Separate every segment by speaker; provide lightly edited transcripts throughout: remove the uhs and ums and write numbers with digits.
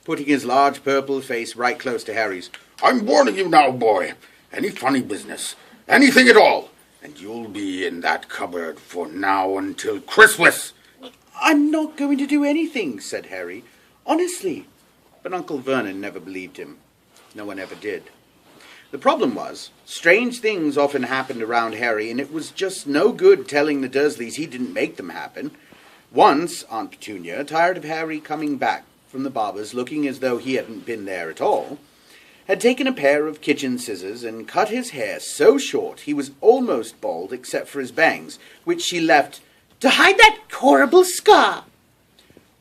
Speaker 1: putting his large purple face right close to Harry's.
Speaker 2: "I'm warning you now, boy. Any funny business, anything at all, and you'll be in that cupboard for now until Christmas."
Speaker 1: "I'm not going to do anything," said Harry. "Honestly." But Uncle Vernon never believed him. No one ever did. The problem was, strange things often happened around Harry, and it was just no good telling the Dursleys he didn't make them happen. Once, Aunt Petunia, tired of Harry coming back from the barber's looking as though he hadn't been there at all, had taken a pair of kitchen scissors and cut his hair so short he was almost bald except for his bangs, which she left to hide that horrible scar.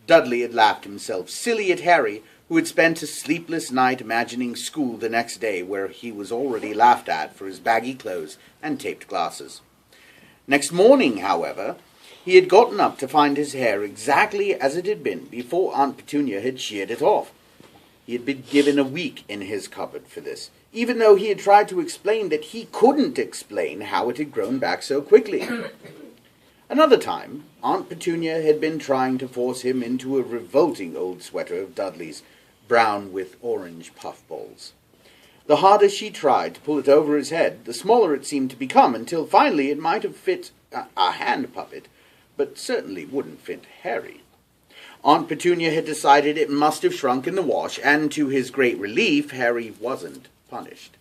Speaker 1: Dudley had laughed himself silly at Harry, who had spent a sleepless night imagining school the next day, where he was already laughed at for his baggy clothes and taped glasses. Next morning, however, he had gotten up to find his hair exactly as it had been before Aunt Petunia had sheared it off. He had been given a week in his cupboard for this, even though he had tried to explain that he couldn't explain how it had grown back so quickly. Another time, Aunt Petunia had been trying to force him into a revolting old sweater of Dudley's, brown with orange puffballs. The harder she tried to pull it over his head, the smaller it seemed to become, until finally it might have fit a hand puppet, but certainly wouldn't fit Harry. Aunt Petunia had decided it must have shrunk in the wash, and to his great relief, Harry wasn't punished.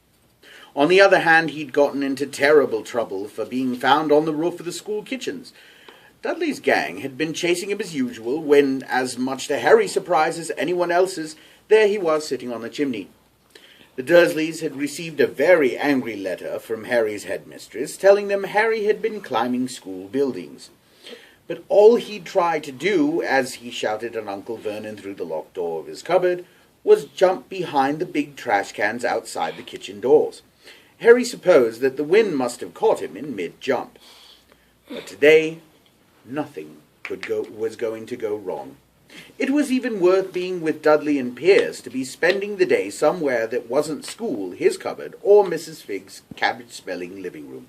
Speaker 1: On the other hand, he'd gotten into terrible trouble for being found on the roof of the school kitchens. Dudley's gang had been chasing him as usual, when, as much to Harry's surprise as anyone else's, there he was sitting on the chimney. The Dursleys had received a very angry letter from Harry's headmistress, telling them Harry had been climbing school buildings. But all he'd tried to do, as he shouted at Uncle Vernon through the locked door of his cupboard, was jump behind the big trash cans outside the kitchen doors. Harry supposed that the wind must have caught him in mid-jump. But today, nothing was going to go wrong. It was even worth being with Dudley and Pierce to be spending the day somewhere that wasn't school, his cupboard, or Mrs. Figg's cabbage-smelling living room.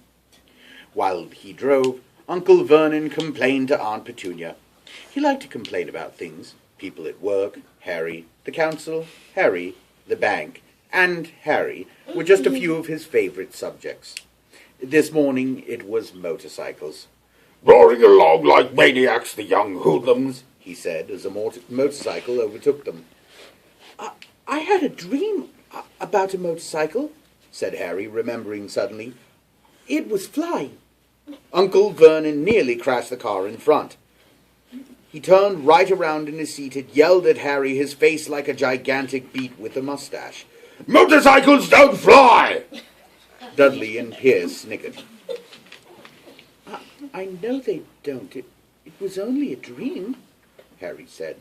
Speaker 1: While he drove, Uncle Vernon complained to Aunt Petunia. He liked to complain about things: people at work, Harry, the council, Harry, the bank, and Harry were just a few of his favourite subjects. This morning it was motorcycles.
Speaker 2: "Roaring along like maniacs, the young hoodlums,"
Speaker 1: he said, as a motorcycle overtook them. I had a dream about a motorcycle," said Harry, remembering suddenly. "It was flying." Uncle Vernon nearly crashed the car in front. He turned right around in his seat and yelled at Harry, his face like a gigantic beet with a mustache.
Speaker 2: "Motorcycles don't fly!"
Speaker 1: Dudley and Pierce snickered. I know they don't. It was only a dream," Harry said.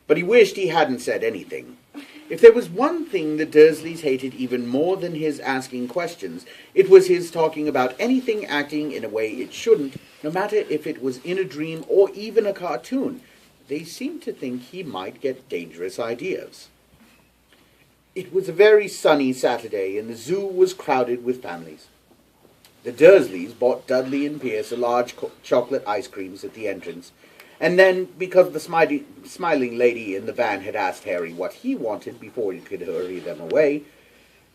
Speaker 1: But he wished he hadn't said anything. If there was one thing the Dursleys hated even more than his asking questions, it was his talking about anything acting in a way it shouldn't, no matter if it was in a dream or even a cartoon. They seemed to think he might get dangerous ideas. It was a very sunny Saturday, and the zoo was crowded with families. The Dursleys bought Dudley and Pierce a large chocolate ice creams at the entrance, and then, because the smiling lady in the van had asked Harry what he wanted before he could hurry them away,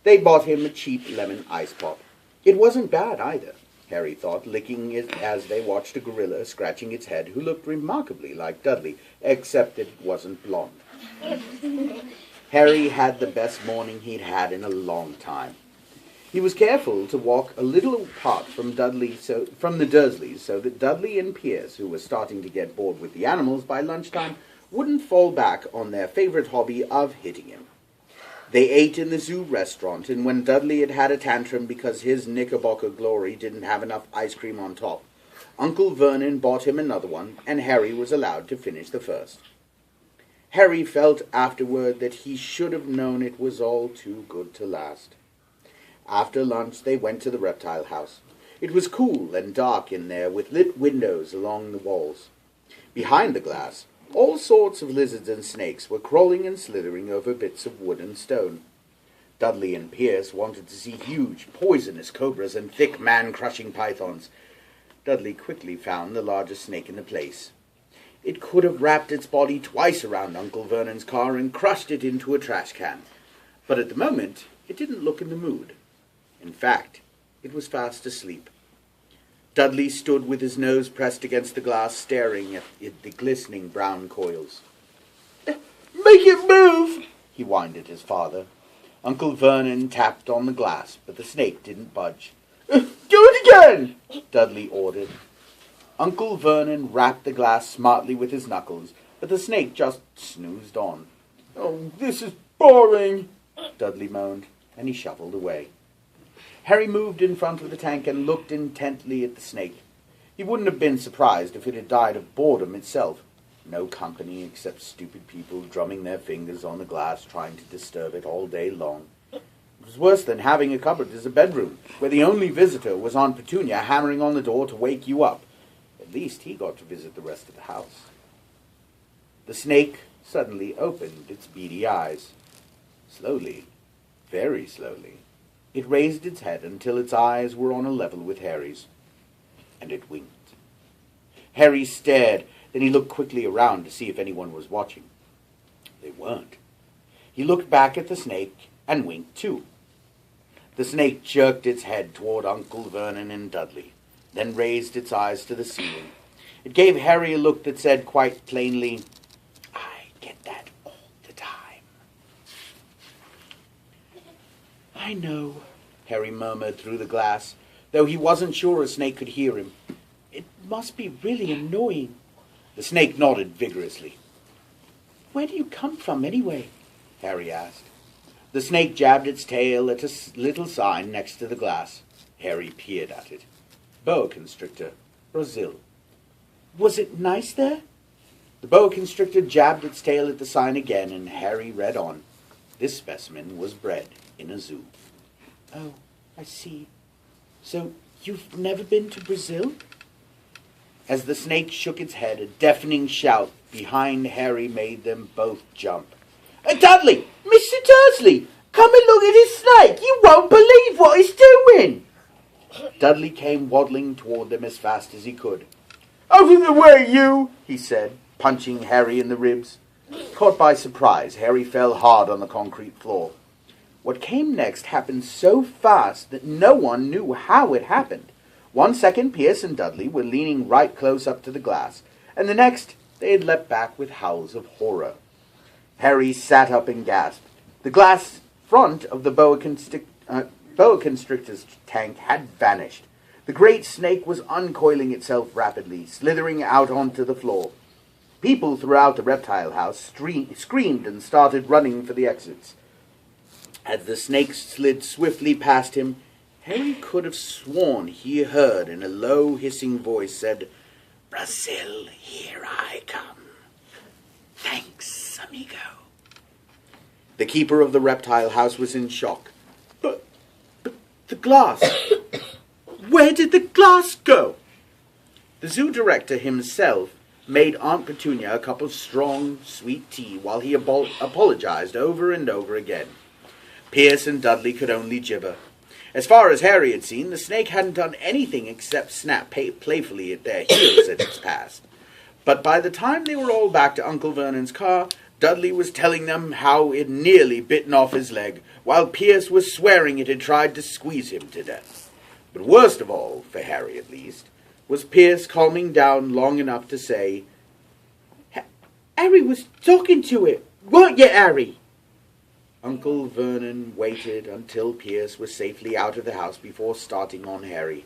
Speaker 1: they bought him a cheap lemon ice pop. It wasn't bad either, Harry thought, licking it as they watched a gorilla scratching its head, who looked remarkably like Dudley, except that it wasn't blonde. Harry had the best morning he'd had in a long time. He was careful to walk a little apart from the Dursleys, so that Dudley and Pierce, who were starting to get bored with the animals by lunchtime, wouldn't fall back on their favorite hobby of hitting him. They ate in the zoo restaurant, and when Dudley had had a tantrum because his Knickerbocker Glory didn't have enough ice cream on top, Uncle Vernon bought him another one, and Harry was allowed to finish the first. Harry felt afterward that he should have known it was all too good to last. After lunch they went to the reptile house. It was cool and dark in there, with lit windows along the walls. Behind the glass, all sorts of lizards and snakes were crawling and slithering over bits of wood and stone. Dudley and Pierce wanted to see huge, poisonous cobras and thick, man-crushing pythons. Dudley quickly found the largest snake in the place. It could have wrapped its body twice around Uncle Vernon's car and crushed it into a trash can. But at the moment, it didn't look in the mood. In fact, it was fast asleep. Dudley stood with his nose pressed against the glass, staring at the glistening brown coils. "Make it move!" he whined at his father. Uncle Vernon tapped on the glass, but the snake didn't budge. "Do it again!" Dudley ordered. Uncle Vernon rapped the glass smartly with his knuckles, but the snake just snoozed on. "Oh, this is boring," Dudley moaned, and he shuffled away. Harry moved in front of the tank and looked intently at the snake. He wouldn't have been surprised if it had died of boredom itself. No company except stupid people drumming their fingers on the glass trying to disturb it all day long. It was worse than having a cupboard as a bedroom, where the only visitor was Aunt Petunia hammering on the door to wake you up. At least he got to visit the rest of the house. The snake suddenly opened its beady eyes. Slowly, very slowly, it raised its head until its eyes were on a level with Harry's, and it winked. Harry stared, then he looked quickly around to see if anyone was watching. They weren't. He looked back at the snake and winked too. The snake jerked its head toward Uncle Vernon and Dudley, then raised its eyes to the ceiling. It gave Harry a look that said quite plainly, "I get that all the time." "I know," Harry murmured through the glass, though he wasn't sure a snake could hear him. "It must be really annoying." The snake nodded vigorously. "Where do you come from, anyway?" Harry asked. The snake jabbed its tail at a little sign next to the glass. Harry peered at it. "Boa constrictor, Brazil." "Was it nice there?" The boa constrictor jabbed its tail at the sign again, and Harry read on. This specimen was bred in a zoo. "Oh, I see. So you've never been to Brazil?" As the snake shook its head, a deafening shout behind Harry made them both jump. "Dudley! Mr. Dursley! Come and look at his snake! You won't believe what he's doing!" Dudley came waddling toward them as fast as he could. "Out of the way, you!" he said, punching Harry in the ribs. Caught by surprise, Harry fell hard on the concrete floor. What came next happened so fast that no one knew how it happened. 1 second, Pierce and Dudley were leaning right close up to the glass, and the next, they had leapt back with howls of horror. Harry sat up and gasped. The glass front of the boa constrictor's tank had vanished. The great snake was uncoiling itself rapidly, slithering out onto the floor. People throughout the reptile house screamed and started running for the exits. As the snake slid swiftly past him, Harry could have sworn he heard in a low, hissing voice said, "Brazil, here I come. Thanks, amigo." The keeper of the reptile house was in shock. But the glass... Where did the glass go?" The zoo director himself made Aunt Petunia a cup of strong, sweet tea while he apologized over and over again. Pierce and Dudley could only gibber. As far as Harry had seen, the snake hadn't done anything except snap playfully at their heels at its past. But by the time they were all back to Uncle Vernon's car, Dudley was telling them how it nearly bitten off his leg, while Pierce was swearing it had tried to squeeze him to death. But worst of all, for Harry at least, was Pierce calming down long enough to say, "Harry was talking to it, weren't you, Harry?" Uncle Vernon waited until Pierce was safely out of the house before starting on Harry.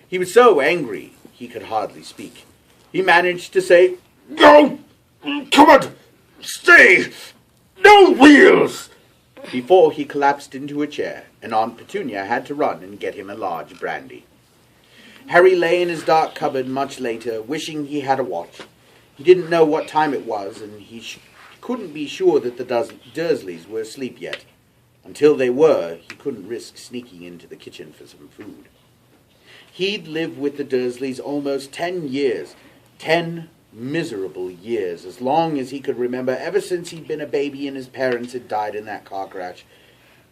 Speaker 1: He was so angry he could hardly speak. He managed to say,
Speaker 2: "No! Come on! Stay! No wheels!"
Speaker 1: before he collapsed into a chair, and Aunt Petunia had to run and get him a large brandy. Harry lay in his dark cupboard much later, wishing he had a watch. He didn't know what time it was, and he couldn't be sure that the Dursleys were asleep yet. Until they were, he couldn't risk sneaking into the kitchen for some food. He'd lived with the Dursleys almost 10 years, 10 miserable years, as long as he could remember, ever since he'd been a baby and his parents had died in that car crash.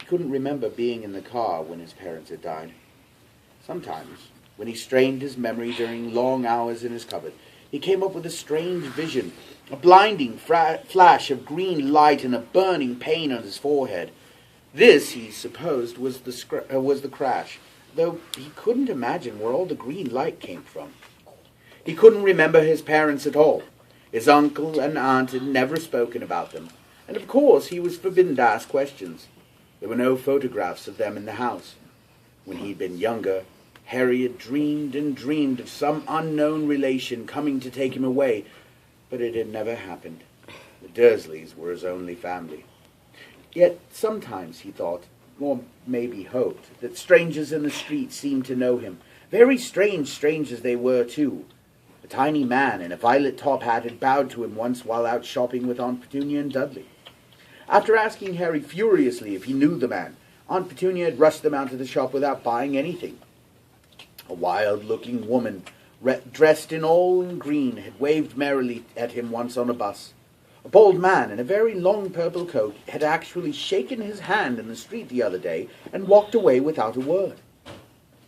Speaker 1: He couldn't remember being in the car when his parents had died. Sometimes, when he strained his memory during long hours in his cupboard, He came up with a strange vision, a blinding flash of green light and a burning pain on his forehead. This, he supposed, was the crash, though he couldn't imagine where all the green light came from. He couldn't remember his parents at all. His uncle and aunt had never spoken about them, and of course he was forbidden to ask questions. There were no photographs of them in the house. When he'd been younger, Harry had dreamed and dreamed of some unknown relation coming to take him away, but it had never happened. The Dursleys were his only family. Yet sometimes he thought, or maybe hoped, that strangers in the street seemed to know him. Very strange strangers they were, too. A tiny man in a violet top hat had bowed to him once while out shopping with Aunt Petunia and Dudley. After asking Harry furiously if he knew the man, Aunt Petunia had rushed them out of the shop without buying anything. A wild-looking woman, dressed in all in green, had waved merrily at him once on a bus. A bald man in a very long purple coat had actually shaken his hand in the street the other day and walked away without a word.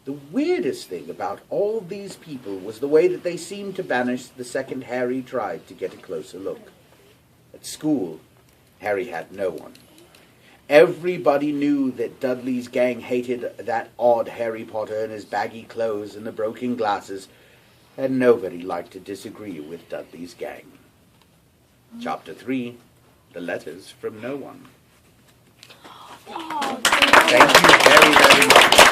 Speaker 1: The weirdest thing about all these people was the way that they seemed to vanish the second Harry tried to get a closer look. At school, Harry had no one. Everybody knew that Dudley's gang hated that odd Harry Potter in his baggy clothes and the broken glasses, and nobody liked to disagree with Dudley's gang. Chapter 3, The Letters from No One. Thank you very, very much.